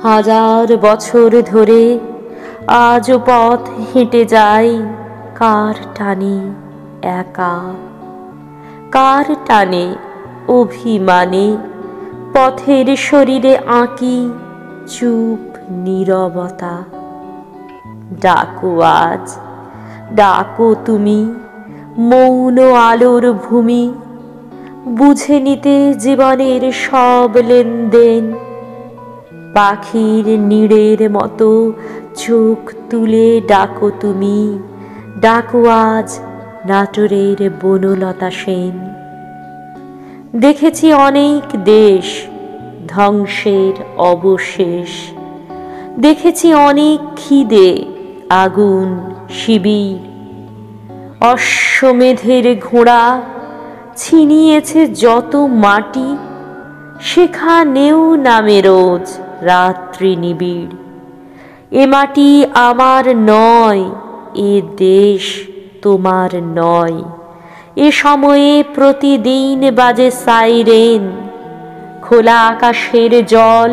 হাজার বছর ধরে আজও পথ হেঁটে যাই কার টানে একা, কার টানে অভিমানে পথের শরীরে আঁকি চুপ নীরবতা। ডাকো আজ, ডাকো তুমি মৌন আলোর ভূমি, বুঝে নিতে জীবনের সব লেনদেন। পাখির নীড়ের মতো চোখ তুলে ডাকো তুমি, ডাকো আজ নাটোরের বনলতা সেন। দেখেছি অনেক দেশ, ধ্বংসের অবশেষ, দেখেছি অনেক খিদে, আগুন, শিবির। অশ্বমেধের ঘোড়া ছিনিয়েছে যত মাটি, সেখানেও নামে রোজ রাত্রি নিবিড়। এ মাটি আমার নয়, এ দেশ তোমার নয়। এ সময়ে প্রতিদিন বাজে সাইরেন, খোলা আকাশের জল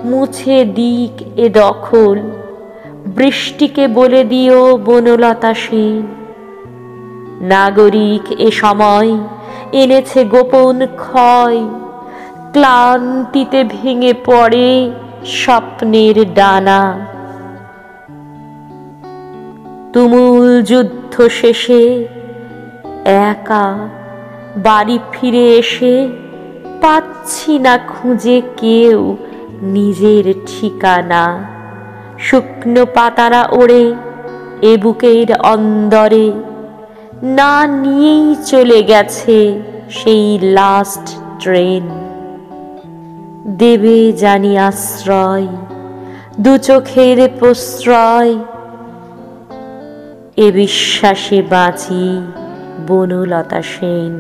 মুছে দিক এ দখল। বৃষ্টিকে বলে দিও বনলতা সেন, নাগরিক এ সময় এনেছে গোপন ক্ষয়। ক্লান্তিতে ভেঙে পড়ে স্বপ্নের ডানা। তুমুল যুদ্ধ শেষে একা বাড়ি ফিরে এসে পাচ্ছি না খুঁজে কেউ নিজের ঠিকানা। শুকনো পাতারা ওড়ে এ বুকের অন্দরে, না নিয়েই চলে গেছে সেই লাস্ট ট্রেন। দেবে জানি আশ্রয়, দু চোখের প্রশ্রয়, এ বিশ্বাসে বাঁচি বনলতা সেন।